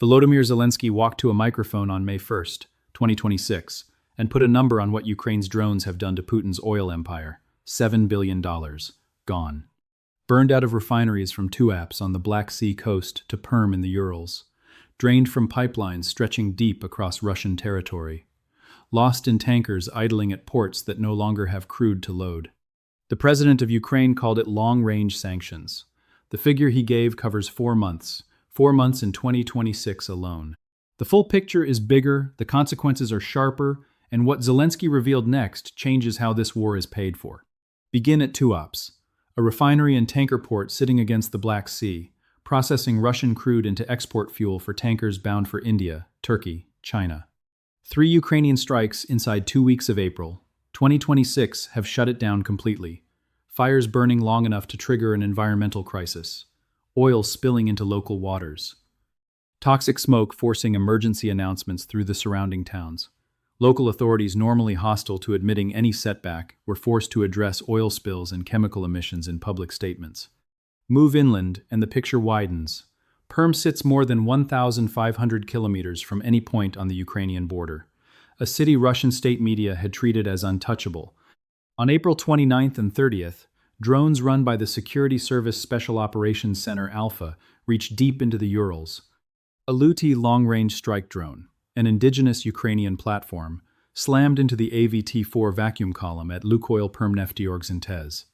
Volodymyr Zelenskyy walked to a microphone on May 1st, 2026, and put a number on what Ukraine's drones have done to Putin's oil empire. $7 billion. Gone. Burned out of refineries from Tuapse on the Black Sea coast to Perm in the Urals. Drained from pipelines stretching deep across Russian territory. Lost in tankers idling at ports that no longer have crude to load. The president of Ukraine called it long-range sanctions. The figure he gave covers 4 months. 4 months in 2026 alone. The full picture is bigger, the consequences are sharper, and what Zelenskyy revealed next changes how this war is paid for. Begin at Tuapse, a refinery and tanker port sitting against the Black Sea, processing Russian crude into export fuel for tankers bound for India, Turkey, China. 3 Ukrainian strikes inside 2 weeks of April, 2026 have shut it down completely. Fires burning long enough to trigger an environmental crisis. Oil spilling into local waters. Toxic smoke forcing emergency announcements through the surrounding towns. Local authorities, normally hostile to admitting any setback, were forced to address oil spills and chemical emissions in public statements. Move inland, and the picture widens. Perm sits more than 1,500 kilometers from any point on the Ukrainian border, a city Russian state media had treated as untouchable. On April 29th and 30th, drones run by the Security Service Special Operations Center Alpha reached deep into the Urals. A Luty long-range strike drone, an indigenous Ukrainian platform, slammed into the AVT-4 vacuum column at Lukoil Perm Zelenskyy.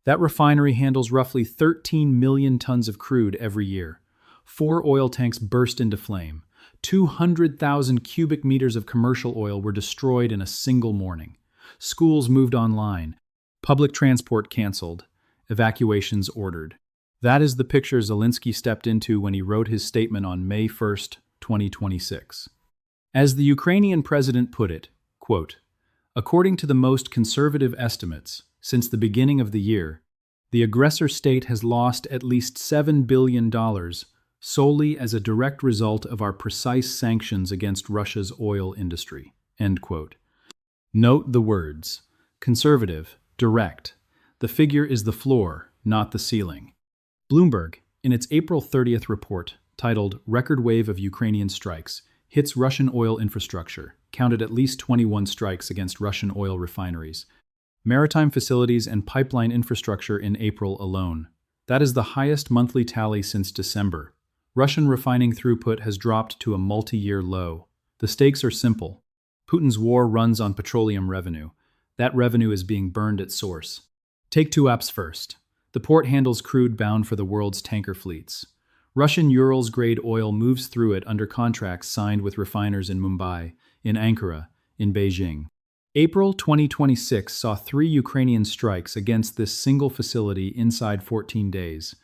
That refinery handles roughly 13 million tons of crude every year. 4 oil tanks burst into flame. 200,000 cubic meters of commercial oil were destroyed in a single morning. Schools moved online. Public transport canceled. Evacuations ordered. That is the picture Zelenskyy stepped into when he wrote his statement on May 1st, 2026. As the Ukrainian president put it, quote, "According to the most conservative estimates, since the beginning of the year, the aggressor state has lost at least $7 billion solely as a direct result of our precise sanctions against Russia's oil industry." End quote. Note the words, conservative, direct. The figure is the floor, not the ceiling. Bloomberg, in its April 30th report, titled Record Wave of Ukrainian Strikes, hits Russian oil infrastructure, counted at least 21 strikes against Russian oil refineries, maritime facilities and pipeline infrastructure in April alone. That is the highest monthly tally since December. Russian refining throughput has dropped to a multi-year low. The stakes are simple. Putin's war runs on petroleum revenue. That revenue is being burned at source. Take Tuapse first. The port handles crude bound for the world's tanker fleets. Russian Urals-grade oil moves through it under contracts signed with refiners in Mumbai, in Ankara, in Beijing. April 2026 saw 3 Ukrainian strikes against this single facility inside 14 days.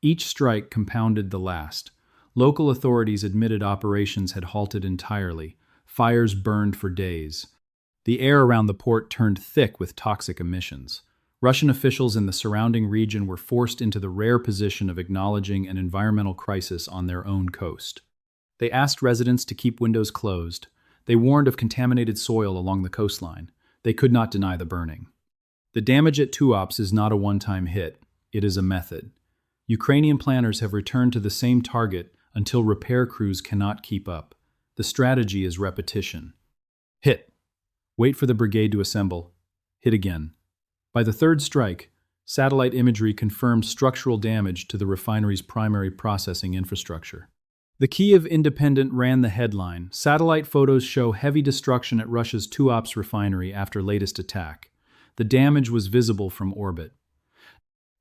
Each strike compounded the last. Local authorities admitted operations had halted entirely. Fires burned for days. The air around the port turned thick with toxic emissions. Russian officials in the surrounding region were forced into the rare position of acknowledging an environmental crisis on their own coast. They asked residents to keep windows closed. They warned of contaminated soil along the coastline. They could not deny the burning. The damage at Tuapse is not a one-time hit. It is a method. Ukrainian planners have returned to the same target until repair crews cannot keep up. The strategy is repetition. Hit. Wait for the brigade to assemble. Hit again. By the 3rd strike, satellite imagery confirmed structural damage to the refinery's primary processing infrastructure. The Kyiv Independent ran the headline, "Satellite photos show heavy destruction at Russia's Tuapse refinery after latest attack. The damage was visible from orbit."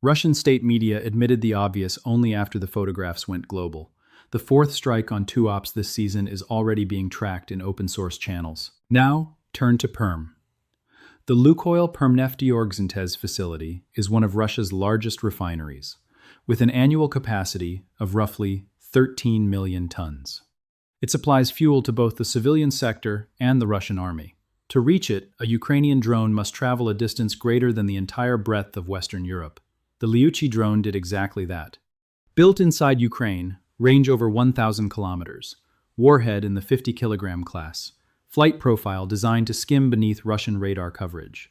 Russian state media admitted the obvious only after the photographs went global. The 4th strike on Tuapse this season is already being tracked in open-source channels. Now, turn to Perm. The Lukoil Perm Zelenskyy facility is one of Russia's largest refineries, with an annual capacity of roughly 13 million tons. It supplies fuel to both the civilian sector and the Russian army. To reach it, a Ukrainian drone must travel a distance greater than the entire breadth of Western Europe. The Lyuchi drone did exactly that. Built inside Ukraine, range over 1,000 kilometers, warhead in the 50-kilogram class, flight profile designed to skim beneath Russian radar coverage.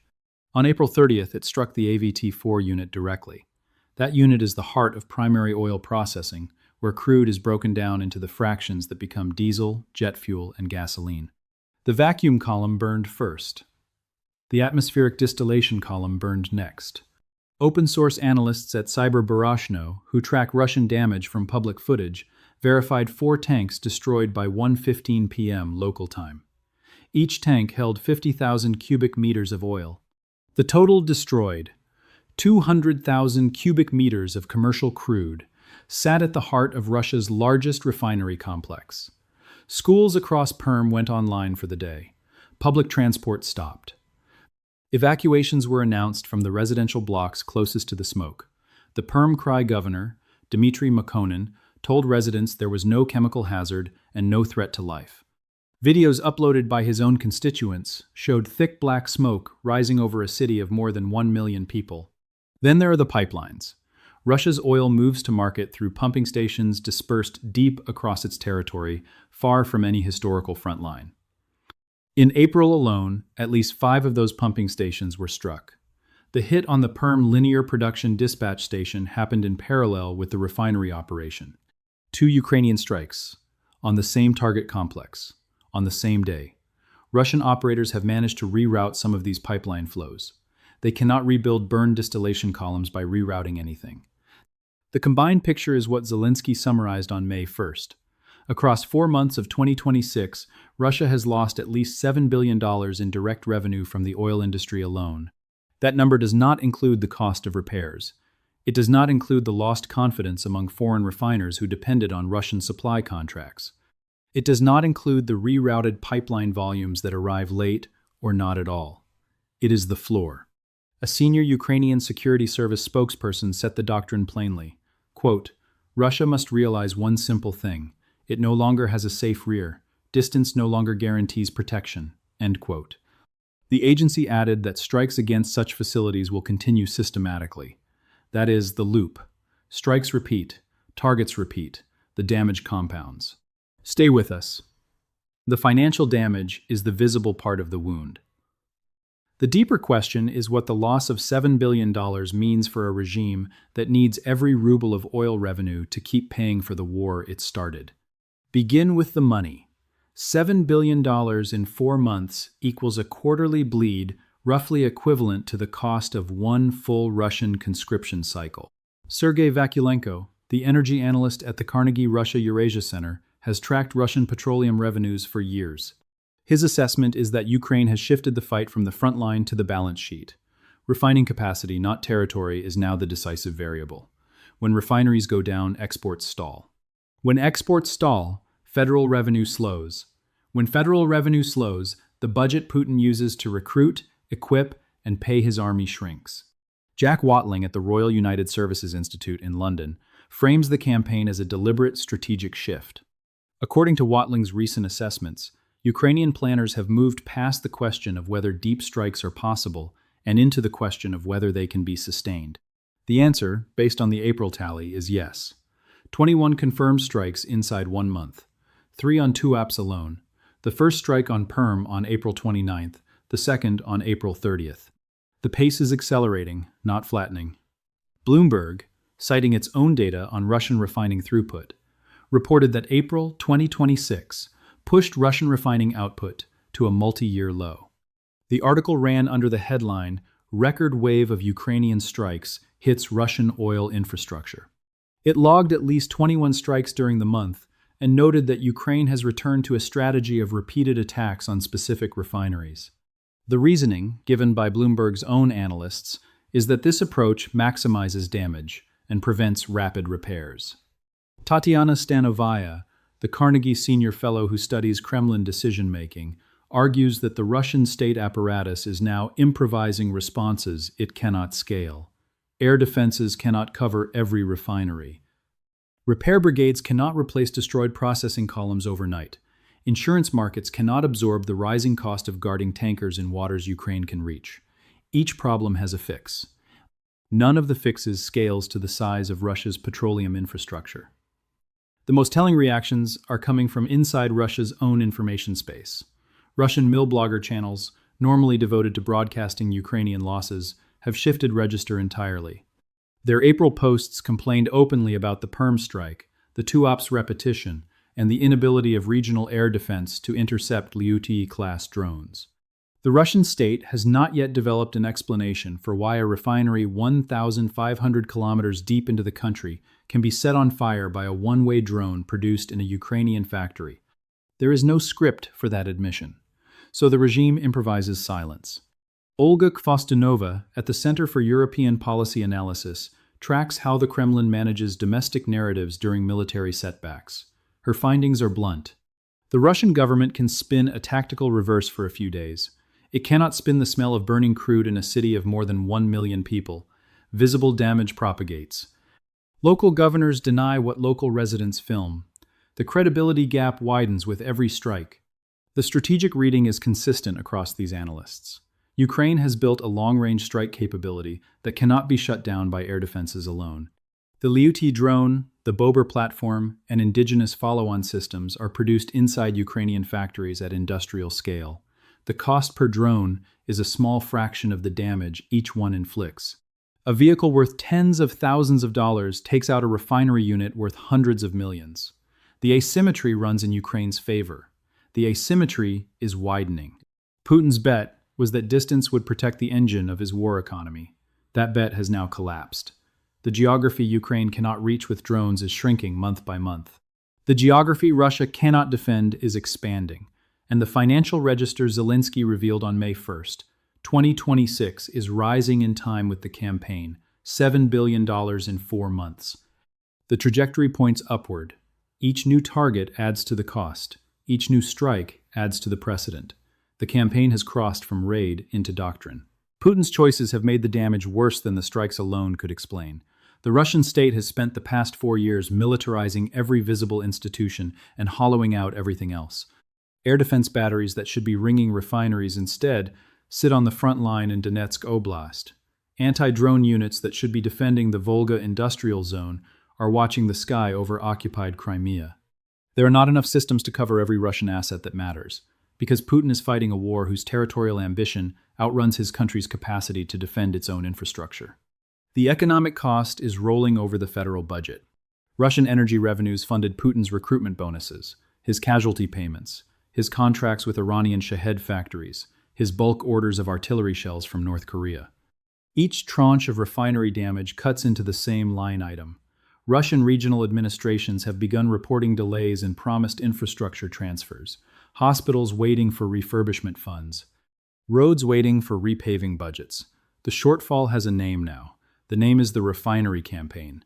On April 30th, it struck the AVT-4 unit directly. That unit is the heart of primary oil processing, where crude is broken down into the fractions that become diesel, jet fuel, and gasoline. The vacuum column burned first. The atmospheric distillation column burned next. Open-source analysts at Cyberbarashno, who track Russian damage from public footage, verified 4 tanks destroyed by 1:15 p.m. local time. Each tank held 50,000 cubic meters of oil. The total destroyed, 200,000 cubic meters of commercial crude, sat at the heart of Russia's largest refinery complex. Schools across Perm went online for the day. Public transport stopped. Evacuations were announced from the residential blocks closest to the smoke. The Perm Krai governor, Dmitry Makonin, told residents there was no chemical hazard and no threat to life. Videos uploaded by his own constituents showed thick black smoke rising over a city of more than 1 million people. Then there are the pipelines. Russia's oil moves to market through pumping stations dispersed deep across its territory, far from any historical front line. In April alone, at least 5 of those pumping stations were struck. The hit on the Perm linear production dispatch station happened in parallel with the refinery operation. 2 Ukrainian strikes, on the same target complex, on the same day. Russian operators have managed to reroute some of these pipeline flows. They cannot rebuild burned distillation columns by rerouting anything. The combined picture is what Zelenskyy summarized on May 1st. Across 4 months of 2026, Russia has lost at least $7 billion in direct revenue from the oil industry alone. That number does not include the cost of repairs. It does not include the lost confidence among foreign refiners who depended on Russian supply contracts. It does not include the rerouted pipeline volumes that arrive late or not at all. It is the floor. A senior Ukrainian security service spokesperson set the doctrine plainly. Quote, "Russia must realize one simple thing. It no longer has a safe rear. Distance no longer guarantees protection." End quote. The agency added that strikes against such facilities will continue systematically. That is, the loop. Strikes repeat, targets repeat, the damage compounds. Stay with us. The financial damage is the visible part of the wound. The deeper question is what the loss of $7 billion means for a regime that needs every ruble of oil revenue to keep paying for the war it started. Begin with the money. $7 billion in 4 months equals a quarterly bleed roughly equivalent to the cost of 1 full Russian conscription cycle. Sergei Vakulenko, the energy analyst at the Carnegie Russia-Eurasia Center, has tracked Russian petroleum revenues for years. His assessment is that Ukraine has shifted the fight from the front line to the balance sheet. Refining capacity, not territory, is now the decisive variable. When refineries go down, exports stall. When exports stall, federal revenue slows. When federal revenue slows, the budget Putin uses to recruit, equip, and pay his army shrinks. Jack Watling at the Royal United Services Institute in London frames the campaign as a deliberate strategic shift. According to Watling's recent assessments, Ukrainian planners have moved past the question of whether deep strikes are possible and into the question of whether they can be sustained. The answer, based on the April tally, is yes. 21 confirmed strikes inside 1 month, 3 on Tuapse alone, the first strike on Perm on April 29th, the second on April 30th. The pace is accelerating, not flattening. Bloomberg, citing its own data on Russian refining throughput, reported that April 2026 pushed Russian refining output to a multi-year low. The article ran under the headline, "Record Wave of Ukrainian Strikes Hits Russian Oil Infrastructure." It logged at least 21 strikes during the month and noted that Ukraine has returned to a strategy of repeated attacks on specific refineries. The reasoning, given by Bloomberg's own analysts, is that this approach maximizes damage and prevents rapid repairs. Tatiana Stanovaya, the Carnegie Senior Fellow who studies Kremlin decision-making, argues that the Russian state apparatus is now improvising responses it cannot scale. Air defenses cannot cover every refinery. Repair brigades cannot replace destroyed processing columns overnight. Insurance markets cannot absorb the rising cost of guarding tankers in waters Ukraine can reach. Each problem has a fix. None of the fixes scales to the size of Russia's petroleum infrastructure. The most telling reactions are coming from inside Russia's own information space. Russian mill blogger channels, normally devoted to broadcasting Ukrainian losses, have shifted register entirely. Their April posts complained openly about the Perm strike, the Tuapse repetition, and the inability of regional air defense to intercept Lyuty-class drones. The Russian state has not yet developed an explanation for why a refinery 1,500 kilometers deep into the country can be set on fire by a one-way drone produced in a Ukrainian factory. There is no script for that admission, so the regime improvises silence. Olga Kvostunova, at the Center for European Policy Analysis, tracks how the Kremlin manages domestic narratives during military setbacks. Her findings are blunt. The Russian government can spin a tactical reverse for a few days. It cannot spin the smell of burning crude in a city of more than 1 million people. Visible damage propagates. Local governors deny what local residents film. The credibility gap widens with every strike. The strategic reading is consistent across these analysts. Ukraine has built a long-range strike capability that cannot be shut down by air defenses alone. The Lyuty drone, the Bober platform, and indigenous follow-on systems are produced inside Ukrainian factories at industrial scale. The cost per drone is a small fraction of the damage each one inflicts. A vehicle worth tens of thousands of dollars takes out a refinery unit worth hundreds of millions. The asymmetry runs in Ukraine's favor. The asymmetry is widening. Putin's bet was that distance would protect the engine of his war economy. That bet has now collapsed. The geography Ukraine cannot reach with drones is shrinking month by month. The geography Russia cannot defend is expanding, and the financial register Zelenskyy revealed on May 1st, 2026, is rising in time with the campaign, $7 billion in 4 months. The trajectory points upward. Each new target adds to the cost. Each new strike adds to the precedent. The campaign has crossed from raid into doctrine. Putin's choices have made the damage worse than the strikes alone could explain. The Russian state has spent the past 4 years militarizing every visible institution and hollowing out everything else. Air defense batteries that should be ringing refineries instead sit on the front line in Donetsk Oblast. Anti-drone units that should be defending the Volga industrial zone are watching the sky over occupied Crimea. There are not enough systems to cover every Russian asset that matters, because Putin is fighting a war whose territorial ambition outruns his country's capacity to defend its own infrastructure. The economic cost is rolling over the federal budget. Russian energy revenues funded Putin's recruitment bonuses, his casualty payments, his contracts with Iranian Shahed factories, his bulk orders of artillery shells from North Korea. Each tranche of refinery damage cuts into the same line item. Russian regional administrations have begun reporting delays in promised infrastructure transfers, hospitals waiting for refurbishment funds, roads waiting for repaving budgets. The shortfall has a name now. The name is the refinery campaign.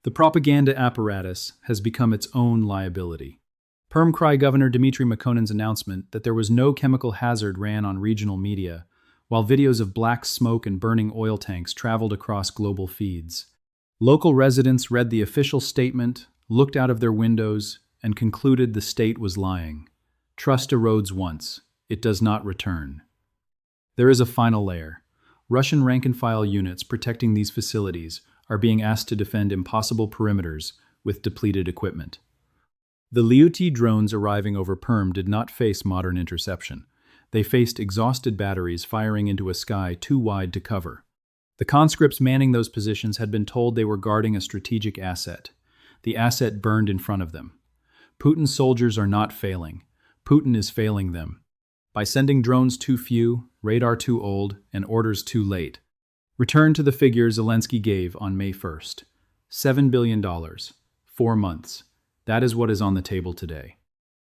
The propaganda apparatus has become its own liability. Perm Governor Dmitry Makonin's announcement that there was no chemical hazard ran on regional media, while videos of black smoke and burning oil tanks traveled across global feeds. Local residents read the official statement, looked out of their windows, and concluded the state was lying. Trust erodes once. It does not return. There is a final layer. Russian rank-and-file units protecting these facilities are being asked to defend impossible perimeters with depleted equipment. The Lyuty drones arriving over Perm did not face modern interception. They faced exhausted batteries firing into a sky too wide to cover. The conscripts manning those positions had been told they were guarding a strategic asset. The asset burned in front of them. Putin's soldiers are not failing. Putin is failing them. By sending drones too few, radar too old, and orders too late. Return to the figure Zelenskyy gave on May 1st. $7 billion. 4 months. That is what is on the table today.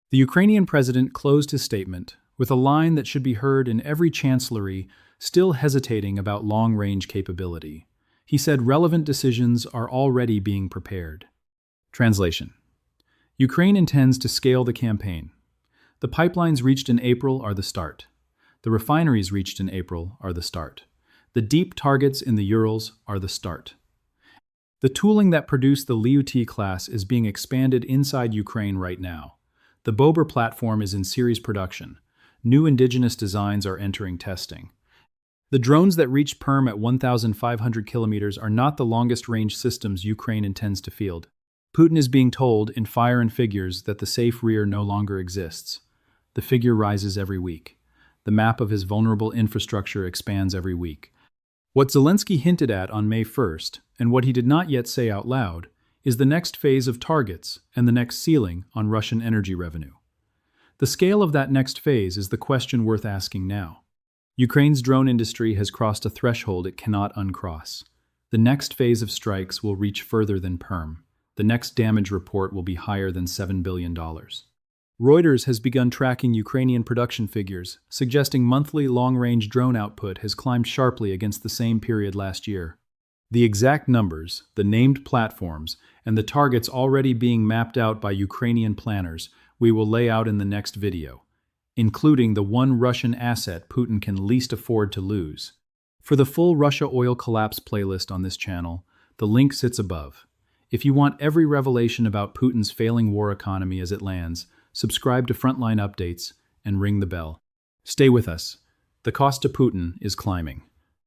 The Ukrainian president closed his statement with a line that should be heard in every chancellery still hesitating about long-range capability. He said relevant decisions are already being prepared. Translation. Ukraine intends to scale the campaign. The pipelines reached in April are the start. The refineries reached in April are the start. The deep targets in the Urals are the start. The tooling that produced the Lyuty class is being expanded inside Ukraine right now. The Bober platform is in series production. New indigenous designs are entering testing. The drones that reached Perm at 1,500 kilometers are not the longest-range systems Ukraine intends to field. Putin is being told, in fire and figures, that the safe rear no longer exists. The figure rises every week. The map of his vulnerable infrastructure expands every week. What Zelenskyy hinted at on May 1st, and what he did not yet say out loud, is the next phase of targets and the next ceiling on Russian energy revenue. The scale of that next phase is the question worth asking now. Ukraine's drone industry has crossed a threshold it cannot uncross. The next phase of strikes will reach further than Perm. The next damage report will be higher than $7 billion. Reuters has begun tracking Ukrainian production figures, suggesting monthly long-range drone output has climbed sharply against the same period last year. The exact numbers, the named platforms, and the targets already being mapped out by Ukrainian planners we will lay out in the next video, including the one Russian asset Putin can least afford to lose. For the full Russia oil collapse playlist on this channel, the link sits above. If you want every revelation about Putin's failing war economy as it lands, subscribe to Frontline Updates and ring the bell. Stay with us. The cost to Putin is climbing.